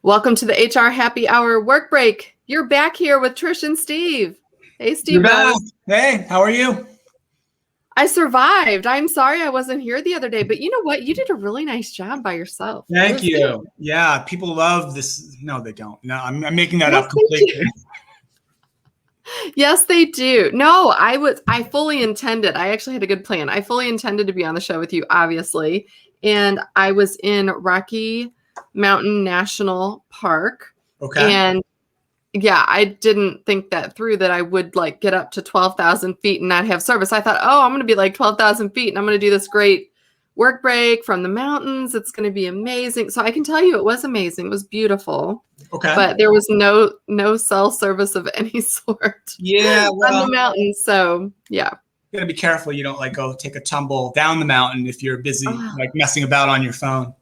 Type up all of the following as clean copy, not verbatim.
Welcome to the HR Happy Hour Work Break. You're back here with Trish and Steve. Hey, Steve. You're back. Hey, how are you? I survived. I'm sorry I wasn't here the other day, but you know what? You did a really nice job by yourself. Thank you. Good. Yeah, people love this. No, they don't. No, I'm making that up completely. Yes, they do. No, I fully intended. I actually had a good plan. I fully intended to be on the show with you, obviously. And I was in Rocky Mountain National Park. Okay. And yeah, I didn't think that through, that I would like get up to 12,000 feet and not have service. I thought, oh, I'm going to be like 12,000 feet and I'm going to do this great work break from the mountains. It's going to be amazing. So I can tell you it was amazing. It was beautiful. Okay. But there was no cell service of any sort. Yeah. Well, on the mountains. So yeah. You got to be careful. You don't like go take a tumble down the mountain if you're busy like messing about on your phone.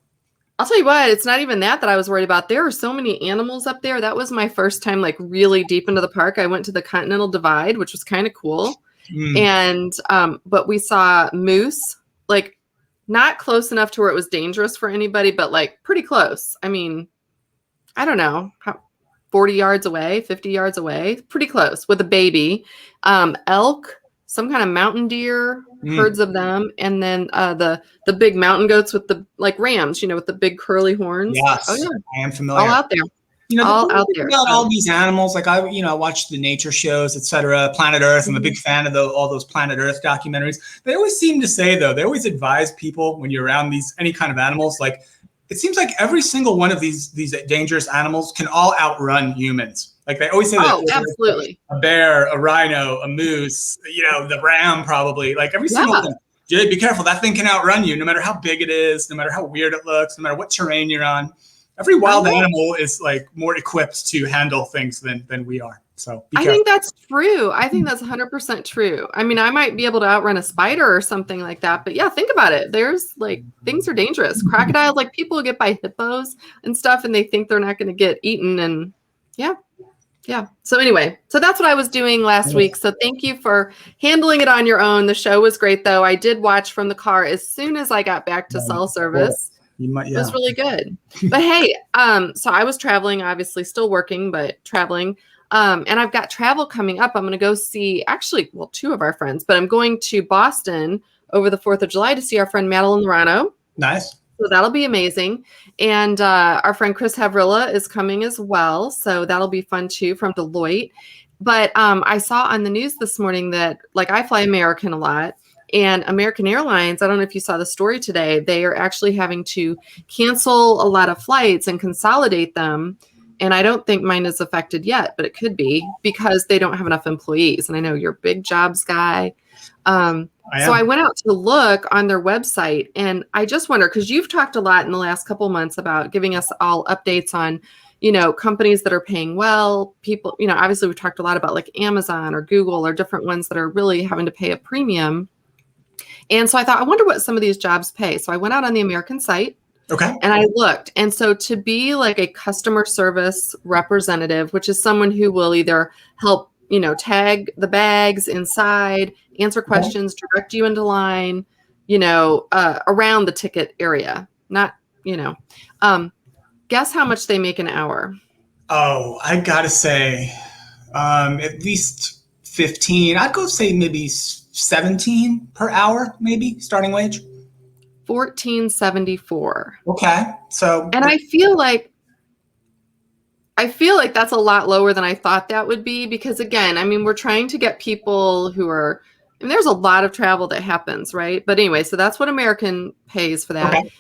I'll tell you what, it's not even that I was worried about. There are so many animals up there. That was my first time like really deep into the park. I went to the Continental Divide, which was kind of cool. And but we saw moose, like not close enough to where it was dangerous for anybody, but like pretty close. I mean, I don't know, 40 yards away, 50 yards away, pretty close with a baby. Elk, some kind of mountain deer, herds of them, and then the big mountain goats with the like rams, you know, with the big curly horns. Yes, oh, yeah. I am familiar. All out there. You know, all out there. About all these animals, like I watch the nature shows, etc. Planet Earth. I'm a big fan of all those Planet Earth documentaries. They always seem to say, though, they always advise people when you're around any kind of animals, like it seems like every single one of these dangerous animals can all outrun humans. Like they always say that. Oh, absolutely. A bear, a rhino, a moose, the ram probably. Like every single thing. Jay, be careful. That thing can outrun you no matter how big it is, no matter how weird it looks, no matter what terrain you're on. Every wild animal is like more equipped to handle things than we are. So I think that's true. I think that's 100% true. I mean, I might be able to outrun a spider or something like that. But yeah, think about it. There's like things are dangerous. Crocodiles, like people get by hippos and stuff and they think they're not going to get eaten. And yeah. So anyway, so that's what I was doing last week. So thank you for handling it on your own. The show was great, though. I did watch from the car as soon as I got back to cell service. It was really good. But hey, so I was traveling, obviously still working, but traveling. And I've got travel coming up. I'm going to go see two of our friends, but I'm going to Boston over the 4th of July to see our friend Madeline Lorano. Nice. So that'll be amazing. And our friend Chris Havrilla is coming as well. So that'll be fun too, from Deloitte. But I saw on the news this morning that like I fly American a lot. And American Airlines, I don't know if you saw the story today, they are actually having to cancel a lot of flights and consolidate them. And I don't think mine is affected yet, but it could be because they don't have enough employees. And I know you're a big jobs guy. So I went out to look on their website and I just wonder, because you've talked a lot in the last couple months about giving us all updates on, companies that are paying well, people, obviously we've talked a lot about like Amazon or Google or different ones that are really having to pay a premium. And so I thought, I wonder what some of these jobs pay. So I went out on the American site. Okay. And I looked. And so to be like a customer service representative, which is someone who will either help, tag the bags inside, answer questions, direct you into line, around the ticket area, not, guess how much they make an hour? Oh, I gotta say, at least 15. I'd go say maybe 17 per hour, maybe starting wage. $14.74. Okay. So, and I feel like that's a lot lower than I thought that would be, because again, I mean, we're trying to get people who are, there's a lot of travel that happens, right? But anyway, so that's what American pays for that. Okay.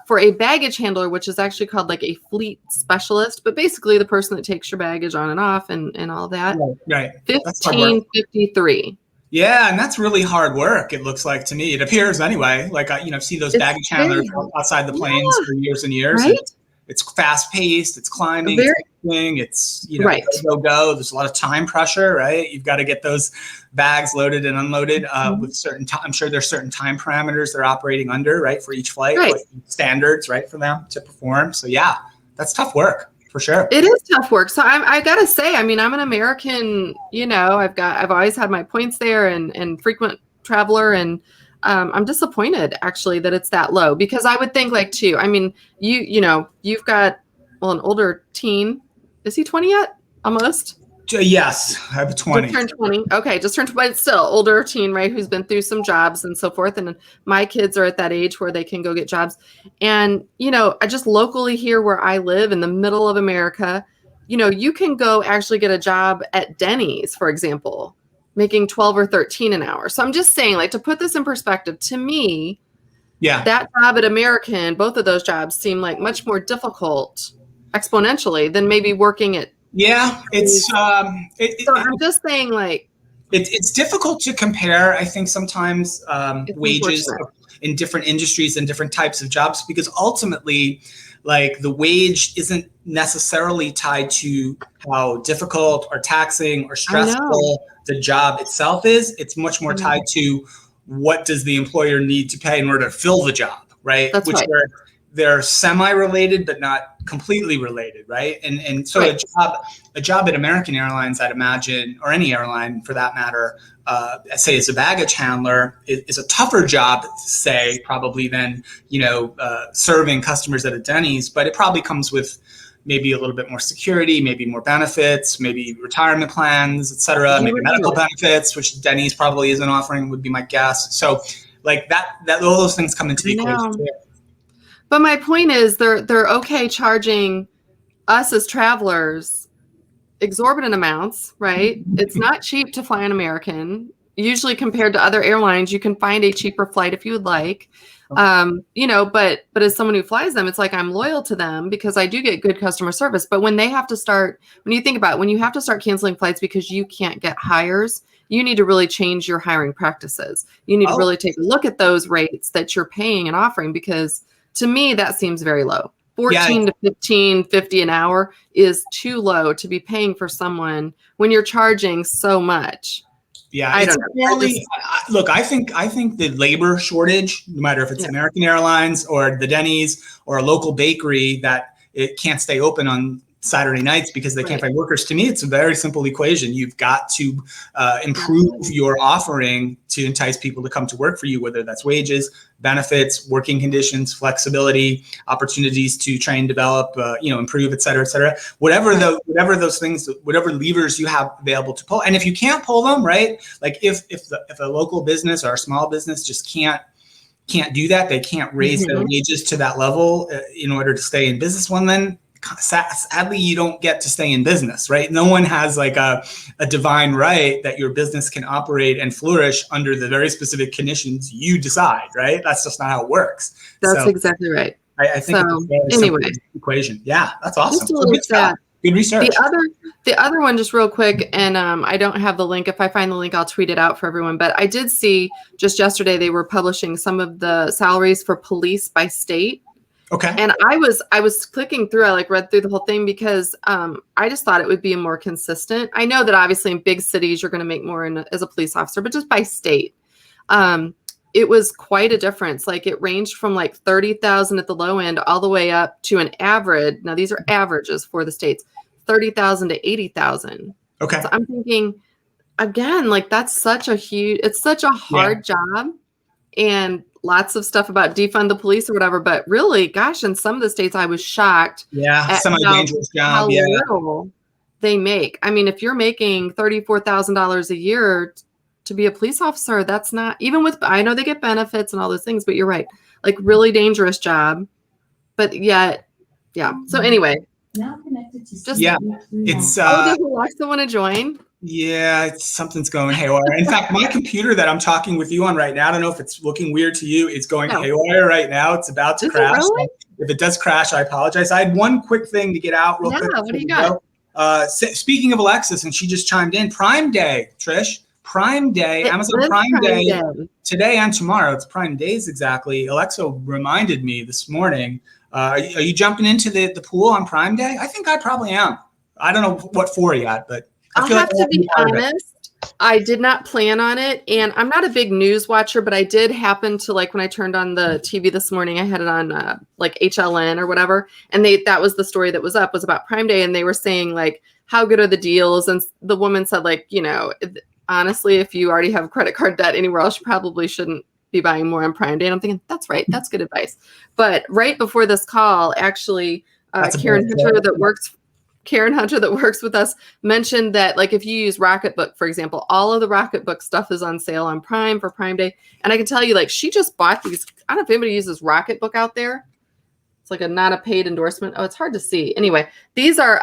For a baggage handler, which is actually called like a fleet specialist, but basically the person that takes your baggage on and off and all that. Right. $15.53. Yeah, and that's really hard work, it looks like to me. It appears anyway. Like, I've seen those baggage handlers outside the planes for years and years. Right? And it's fast-paced, it's climbing, it's go. There's a lot of time pressure, right? You've got to get those bags loaded and unloaded with certain time. I'm sure there's certain time parameters they're operating under, right, for each flight, like standards, right, for them to perform. So, yeah, that's tough work. For sure. It is tough work. So I got to say, I mean, I'm an American, I've always had my points there and frequent traveler. And I'm disappointed actually that it's that low, because I would think like too, I mean, you've got an older teen. Is he 20 yet? Almost? Yes, I have a 20. Just turned 20. Okay, just turned, but still older teen, right? Who's been through some jobs and so forth. And my kids are at that age where they can go get jobs. And, I just locally here where I live in the middle of America, you can go actually get a job at Denny's, for example, making 12 or 13 an hour. So I'm just saying, like, to put this in perspective, to me, that job at American, both of those jobs seem like much more difficult exponentially than maybe working at. Yeah, it's so I'm just saying, like, it's difficult to compare. I think sometimes wages in different industries and different types of jobs, because ultimately, like, the wage isn't necessarily tied to how difficult or taxing or stressful the job itself is. It's much more tied to what does the employer need to pay in order to fill the job, right? That's right. They're semi-related, but not completely related, right? And so a job at American Airlines, I'd imagine, or any airline for that matter, say as a baggage handler, is a tougher job, say, probably than serving customers at a Denny's. But it probably comes with maybe a little bit more security, maybe more benefits, maybe retirement plans, et cetera, maybe medical benefits, which Denny's probably isn't offering, would be my guess. So, like that all those things come into the equation too. But my point is, they're okay charging us as travelers exorbitant amounts, right? It's not cheap to fly an American. Usually, compared to other airlines, you can find a cheaper flight if you would like. But as someone who flies them, it's like I'm loyal to them because I do get good customer service. But when they have to start, when you have to start canceling flights because you can't get hires, you need to really change your hiring practices. You need to really take a look at those rates that you're paying and offering, because to me, that seems very low. 14 to 15, 50 an hour is too low to be paying for someone when you're charging so much. Yeah, I don't know. Look, I think the labor shortage, no matter if it's American Airlines or the Denny's or a local bakery that it can't stay open on Saturday nights because they can't find workers. To me, it's a very simple equation. You've got to improve your offering to entice people to come to work for you, whether that's wages, benefits, working conditions, flexibility, opportunities to train, develop, improve, et cetera, et cetera. Whatever those things, whatever levers you have available to pull. And if you can't pull them, right? Like if a local business or a small business just can't do that, they can't raise their wages to that level in order to stay in business, well, then sadly, you don't get to stay in business, right? No one has like a divine right that your business can operate and flourish under the very specific conditions you decide, right? That's just not how it works. That's exactly right. I think it's a simple equation. Yeah, that's awesome. Good research. The other one, just real quick, and I don't have the link. If I find the link, I'll tweet it out for everyone. But I did see just yesterday they were publishing some of the salaries for police by state. Okay. And I was clicking through, I read through the whole thing because I just thought it would be more consistent. I know that obviously in big cities, you're going to make more as a police officer, but just by state, it was quite a difference. Like it ranged from like 30,000 at the low end all the way up to an average. Now these are averages for the states, 30,000 to 80,000. Okay. So I'm thinking again, like it's such a hard job, and lots of stuff about defund the police or whatever, but really, gosh, in some of the states, I was shocked. Yeah, semi-dangerous job. How little they make. I mean, if you're making $34,000 a year to be a police officer, that's not even with. I know they get benefits and all those things, but you're right, like really dangerous job. But yet, yeah. So anyway, now connected to it's. Does Alexa want to join? Yeah, something's going haywire. In fact, my computer that I'm talking with you on right now, I don't know if it's looking weird to you. It's going haywire right now. It's about to crash. Really? If it does crash, I apologize. I had one quick thing to get out real quick. What do you got? Speaking of Alexis, and she just chimed in, Prime Day, Trish. Prime Day, Amazon Prime Day, today and tomorrow. It's Prime Days exactly. Alexa reminded me this morning. Are you jumping into the pool on Prime Day? I think I probably am. I don't know what for yet, but I'll have to be honest. I did not plan on it, and I'm not a big news watcher, but I did happen to when I turned on the TV this morning, I had it on HLN or whatever, and that was the story that was about Prime Day, and they were saying how good are the deals, and the woman said honestly, if you already have credit card debt anywhere else, you probably shouldn't be buying more on Prime Day. And I'm thinking, that's right, that's good advice. But right before this call, actually, Karen Hunter that works with us mentioned that, like, if you use Rocketbook, for example, all of the Rocketbook stuff is on sale on Prime for Prime Day. And I can tell you, like, she just bought these. I don't know if anybody uses Rocketbook out there. It's like not a paid endorsement. Oh, it's hard to see. Anyway, these are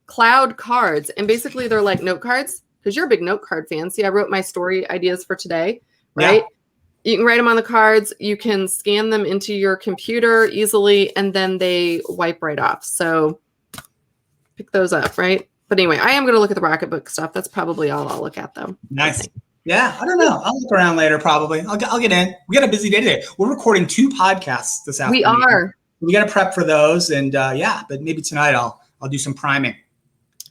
cloud cards, and basically they're like note cards, because you're a big note card fan. See, I wrote my story ideas for today, right? Yeah. You can write them on the cards. You can scan them into your computer easily, and then they wipe right off. So pick those up, right? But anyway, I am going to look at the Rocketbook stuff. That's probably all I'll look at, though. Nice. Yeah, I don't know. I'll look around later, probably. I'll get in. We got a busy day today. We're recording 2 podcasts this afternoon. We are. We got to prep for those, and but maybe tonight I'll do some priming.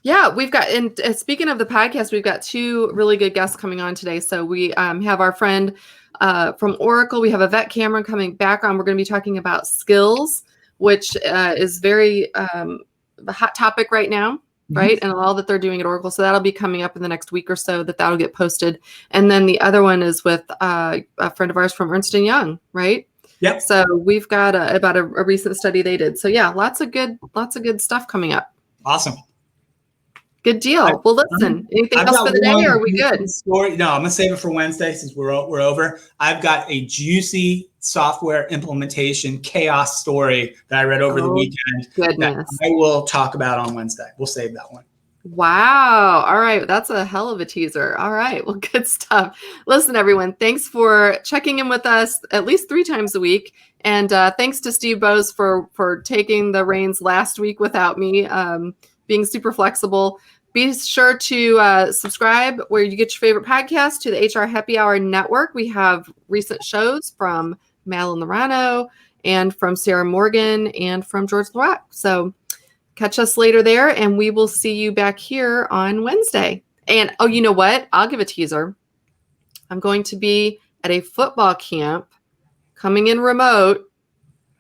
Yeah, we've got, and speaking of the podcast, we've got 2 really good guests coming on today. So we have our friend from Oracle. We have Yvette Cameron coming back on. We're going to be talking about skills, which is very the hot topic right now, right? And all that they're doing at Oracle. So that'll be coming up in the next week or so, that'll get posted. And then the other one is with a friend of ours from Ernst & Young, right? Yep. So we've got about a recent study they did. So yeah, lots of good stuff coming up. Awesome. Good deal. Well, listen, anything else for the day, or are we good? Story. No, I'm going to save it for Wednesday since we're over. I've got a juicy software implementation chaos story that I read over the weekend. Goodness. That I will talk about on Wednesday. We'll save that one. Wow. All right. That's a hell of a teaser. All right. Well, good stuff. Listen, everyone, thanks for checking in with us at least 3 times a week. And thanks to Steve Bose for taking the reins last week without me, being super flexible. Be sure to subscribe where you get your favorite podcast to the HR Happy Hour Network. We have recent shows from Madeline Lorano and from Sarah Morgan and from George Larac. So catch us later there, and we will see you back here on Wednesday. And, oh, you know what? I'll give a teaser. I'm going to be at a football camp coming in remote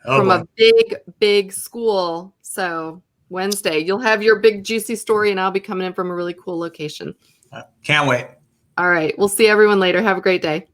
from a big school. So Wednesday, you'll have your big juicy story, and I'll be coming in from a really cool location. Can't wait. All right. We'll see everyone later. Have a great day.